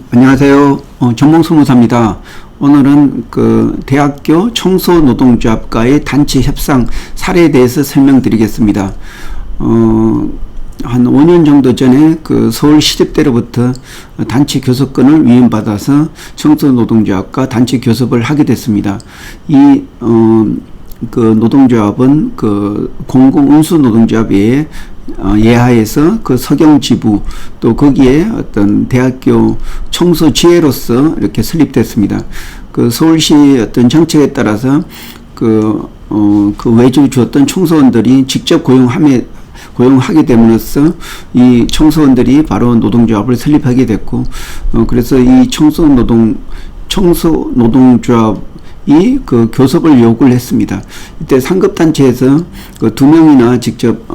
안녕하세요. 전봉수무사입니다. 오늘은 그 대학교 청소노동조합과의 단체 협상 사례에 대해서 설명드리겠습니다. 한 5년 정도 전에 그 서울시립대로부터 단체 교섭권을 위임받아서 청소노동조합과 단체 교섭을 하게 됐습니다. 그 노동조합은 그 공공운수노동조합 외에 예하에서 그 서경지부 또 거기에 어떤 대학교 청소지회로서 이렇게 설립됐습니다. 그 서울시 어떤 정책에 따라서 그 외주 주었던 청소원들이 직접 고용하게 됨으로써 이 청소원들이 바로 노동조합을 설립하게 됐고, 그래서 이 청소노동조합 그 교섭을 요구를 했습니다. 이때 상급단체에서 그 2명이나 직접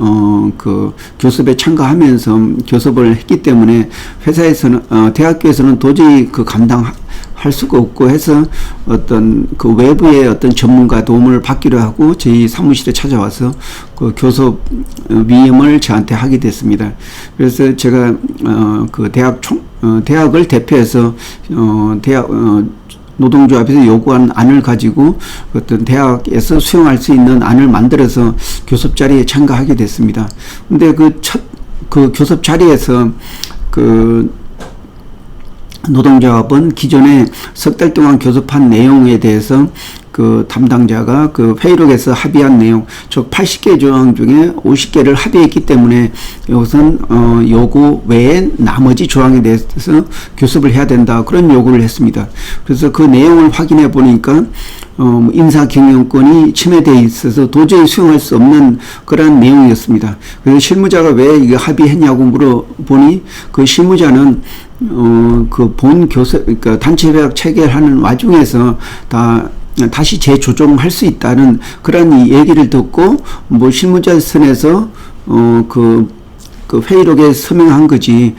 그 교섭에 참가하면서 교섭을 했기 때문에 회사에서는 대학교에서는 도저히 그 감당할 수가 없고 해서 어떤 그 외부의 어떤 전문가 도움을 받기로 하고 저희 사무실에 찾아와서 그 교섭 위임을 저한테 하게 됐습니다. 그래서 제가 그 대학을 대표해서 노동조합에서 요구한 안을 가지고 어떤 대학에서 수용할 수 있는 안을 만들어서 교섭 자리에 참가하게 됐습니다. 근데 그 교섭 자리에서 그 노동조합은 기존에 석 달 동안 교섭한 내용에 대해서 그 담당자가 그 회의록에서 합의한 내용, 즉 80개 조항 중에 50개를 합의했기 때문에 이것은 요구 외에 나머지 조항에 대해서 교섭을 해야 된다, 그런 요구를 했습니다. 그래서 그 내용을 확인해 보니까 인사경영권이 침해되어 있어서 도저히 수용할 수 없는 그런 내용이었습니다. 그래서 실무자가 왜 이거 합의했냐고 물어보니 그 실무자는 그 본 교섭, 그러니까 단체 협약 체결하는 와중에서 다시 재조정할 수 있다는 그런 얘기를 듣고 뭐 실무자 선에서 그 회의록에 서명한 거지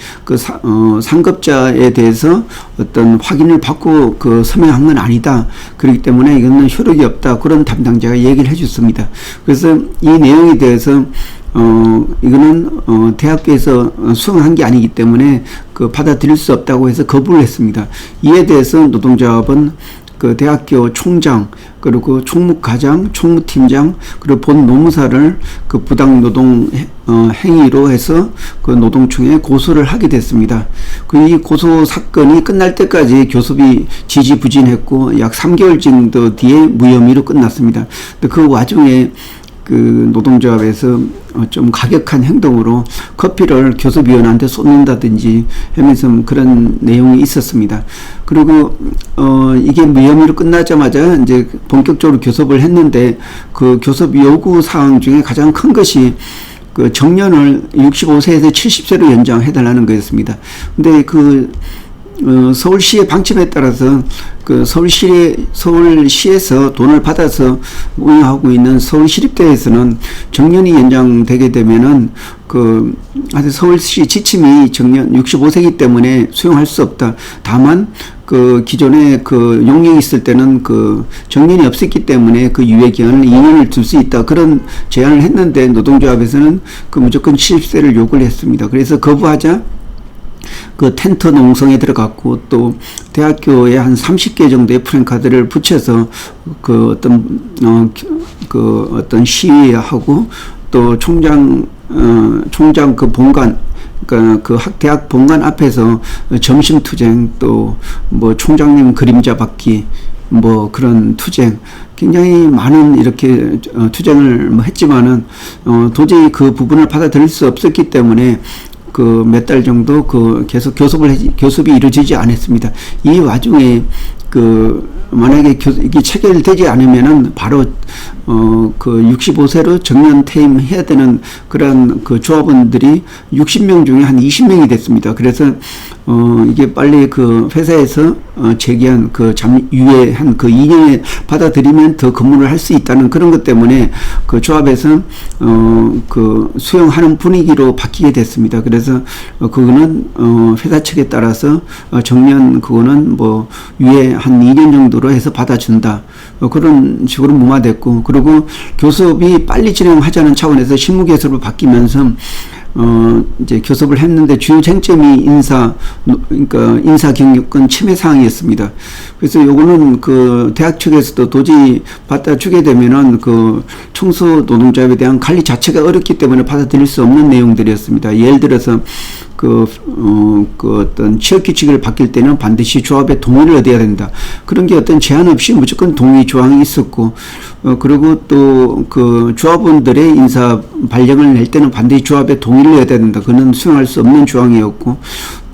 상급자에 대해서 어떤 확인을 받고 그 서명한 건 아니다. 그렇기 때문에 이거는 효력이 없다. 그런 담당자가 얘기를 해줬습니다. 그래서 이 내용에 대해서 이거는 대학교에서 수용한 게 아니기 때문에 그 받아들일 수 없다고 해서 거부를 했습니다. 이에 대해서 노동조합은 그 대학교 총장, 그리고 총무과장, 총무팀장, 그리고 본 노무사를 그 부당 노동 행위로 해서 그 노동청에 고소를 하게 됐습니다. 이 고소 사건이 끝날 때까지 교섭이 지지부진했고 약 3개월 정도 뒤에 무혐의로 끝났습니다. 그 와중에 그 노동조합에서 좀 가격한 행동으로 커피를 교섭위원한테 쏟는다든지 하면서 그런 내용이 있었습니다. 그리고 이게 무혐의로 끝나자마자 이제 본격적으로 교섭을 했는데 그 교섭 요구 사항 중에 가장 큰 것이 그 정년을 65세에서 70세로 연장해달라는 거였습니다. 근데 서울시의 방침에 따라서 그 서울시에서 돈을 받아서 운영하고 있는 서울시립대에서는 정년이 연장되게 되면은 서울시 지침이 정년 65세이기 때문에 수용할 수 없다. 다만 그 기존에 그 용역이 있을 때는 그 정년이 없었기 때문에 그 유예 기간을 2년을 둘 수 있다, 그런 제안을 했는데 노동조합에서는 그 무조건 70세를 요구를 했습니다. 그래서 거부하자 그 텐트 농성에 들어갔고 또 대학교에 한 30개 정도의 프랜카드를 붙여서 그 어떤 시위하고 또 총장 그 본관, 그러니까 그 대학 본관 앞에서 점심 투쟁, 또 뭐 총장님 그림자 받기, 뭐 그런 투쟁, 굉장히 많은 이렇게 투쟁을 했지만은 도저히 그 부분을 받아들일 수 없었기 때문에 그 몇 달 정도 계속 교섭이 이루어지지 않았습니다. 이 와중에 만약에 이게 체결되지 않으면은 바로 그 65세로 정년 퇴임해야 되는 그런 그 조합원들이 60명 중에 한 20명이 됐습니다. 그래서 이게 빨리 그 회사에서 제기한 유예한 2년에 받아들이면 더 근무를 할 수 있다는 그런 것 때문에 그 조합에서 수용하는 분위기로 바뀌게 됐습니다. 그래서 그거는 회사 측에 따라서 정년 그거는 뭐 유예 한 2년 정도로 해서 받아준다, 그런 식으로 무마됐고, 그리고 교섭이 빨리 진행하자는 차원에서 실무교섭으로 바뀌면서 이제 교섭을 했는데 주요 쟁점이 그러니까 인사경영권 침해 사항이었습니다. 그래서 요거는 그 대학 측에서도 도저히 받아주게 되면은 그 청소 노동조합에 대한 관리 자체가 어렵기 때문에 받아들일 수 없는 내용들이었습니다. 예를 들어서 그 어떤 취업 규칙을 바뀔 때는 반드시 조합의 동의를 얻어야 된다. 그런 게 어떤 제한 없이 무조건 동의 조항이 있었고, 그리고 또 그 조합원들의 인사 발령을 낼 때는 반드시 조합의 동의를 얻어야 된다. 그는 수용할 수 없는 조항이었고,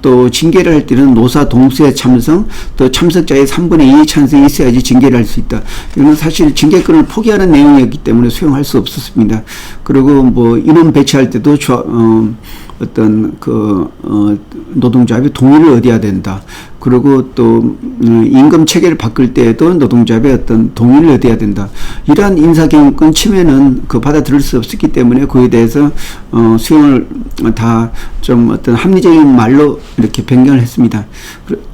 또 징계를 할 때는 노사 동수의 참석, 또 참석자의 3분의 2의 찬성이 있어야지 징계를 할 수 있다. 이건 사실 징계권을 포기하는 내용이었기 때문에 수용할 수 없었습니다. 그리고 뭐 인원 배치할 때도 어떤 노동조합이 동의를 얻어야 된다. 그리고 또 임금 체계를 바꿀 때에도 노동조합의 어떤 동의를 얻어야 된다. 이러한 인사경영권 침해는 받아들일 수 없었기 때문에 그에 대해서 수용을 다 좀 어떤 합리적인 말로 이렇게 변경을 했습니다.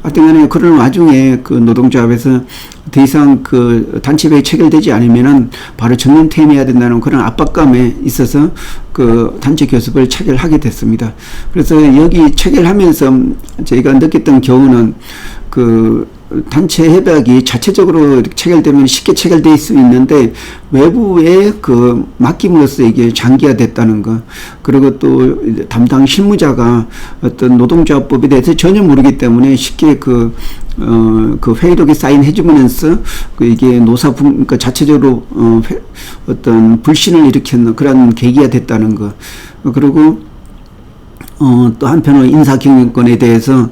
하여튼간에 그런 와중에 그 노동조합에서 더 이상 그 단체배에 체결되지 않으면은 바로 정년 퇴임해야 된다는 그런 압박감에 있어서 그 단체 교섭을 체결하게 됐습니다. 그래서 여기 체결하면서 저희가 느꼈던 경우는 그 단체 협약이 자체적으로 체결되면 쉽게 체결될 수 있는데 외부에 그 맡김으로써 이게 장기화됐다는 거, 그리고 또 담당 실무자가 어떤 노동조합법에 대해서 전혀 모르기 때문에 쉽게 그 회의록에 사인해주면서 이게 그러니까 자체적으로 어떤 불신을 일으켰는 그런 계기가 됐다는 거. 그리고 또 한편으로 인사경영권에 대해서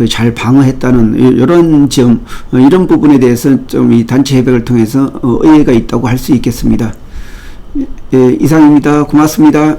잘 방어했다는 이런 점, 이런 부분에 대해서 좀 이 단체 협약을 통해서 의의가 있다고 할 수 있겠습니다. 예, 이상입니다. 고맙습니다.